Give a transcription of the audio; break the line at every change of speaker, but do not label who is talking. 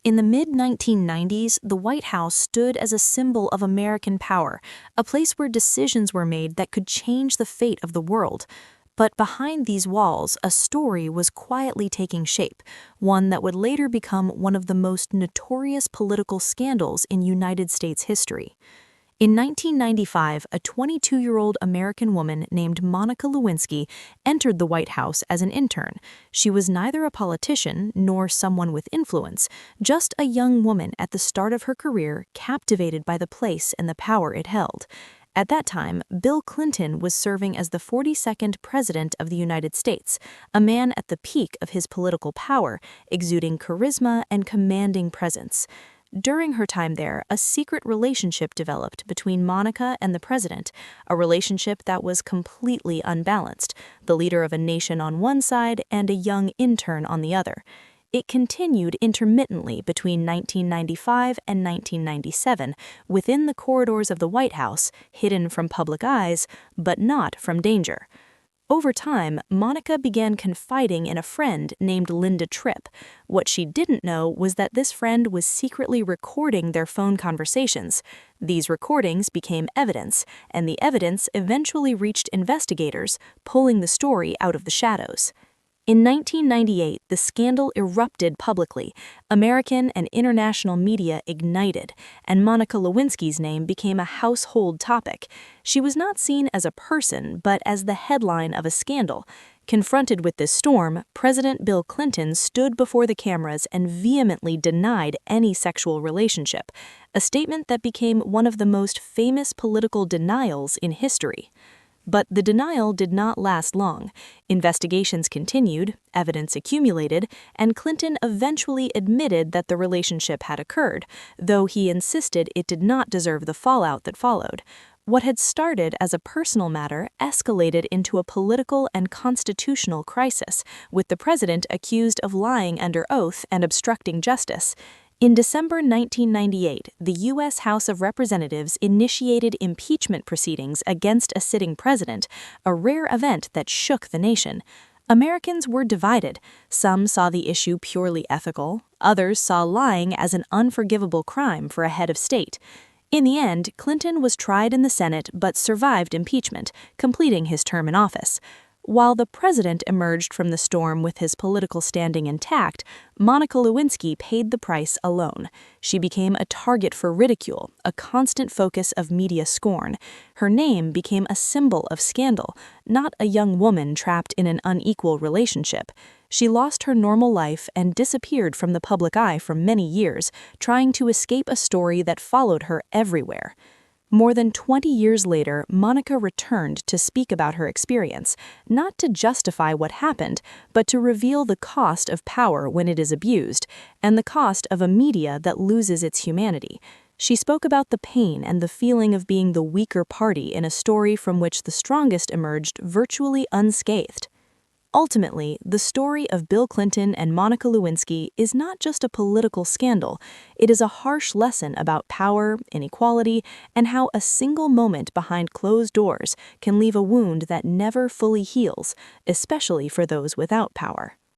In the mid-1990s, the White House stood as a symbol of American power, a place where decisions were made that could change the fate of the world. But behind these walls, a story was quietly taking shape, one that would later become one of the most notorious political scandals in United States history. In 1995, a 22-year-old American woman named Monica Lewinsky entered the White House as an intern. She was neither a politician nor someone with influence, just a young woman at the start of her career, captivated by the place and the power it held. At that time, Bill Clinton was serving as the 42nd President of the United States, a man at the peak of his political power, exuding charisma and commanding presence. During her time there, a secret relationship developed between Monica and the president, a relationship that was completely unbalanced, the leader of a nation on one side and a young intern on the other. It continued intermittently between 1995 and 1997 within the corridors of the White House, hidden from public eyes, but not from danger. Over time, Monica began confiding in a friend named Linda Tripp. What she didn't know was that this friend was secretly recording their phone conversations. These recordings became evidence, and the evidence eventually reached investigators, pulling the story out of the shadows. In 1998, the scandal erupted publicly. American and international media ignited, and Monica Lewinsky's name became a household topic. She was not seen as a person, but as the headline of a scandal. Confronted with this storm, President Bill Clinton stood before the cameras and vehemently denied any sexual relationship, a statement that became one of the most famous political denials in history. But the denial did not last long. Investigations continued, evidence accumulated, and Clinton eventually admitted that the relationship had occurred, though he insisted it did not deserve the fallout that followed. What had started as a personal matter escalated into a political and constitutional crisis, with the president accused of lying under oath and obstructing justice. In December 1998, the U.S. House of Representatives initiated impeachment proceedings against a sitting president, a rare event that shook the nation. Americans were divided. Some saw the issue purely ethical, others saw lying as an unforgivable crime for a head of state. In the end, Clinton was tried in the Senate but survived impeachment, completing his term in office. While the president emerged from the storm with his political standing intact, Monica Lewinsky paid the price alone. She became a target for ridicule, a constant focus of media scorn. Her name became a symbol of scandal, not a young woman trapped in an unequal relationship. She lost her normal life and disappeared from the public eye for many years, trying to escape a story that followed her everywhere. More than 20 years later, Monica returned to speak about her experience, not to justify what happened, but to reveal the cost of power when it is abused, and the cost of a media that loses its humanity. She spoke about the pain and the feeling of being the weaker party in a story from which the strongest emerged virtually unscathed. Ultimately, the story of Bill Clinton and Monica Lewinsky is not just a political scandal. It is a harsh lesson about power, inequality, and how a single moment behind closed doors can leave a wound that never fully heals, especially for those without power.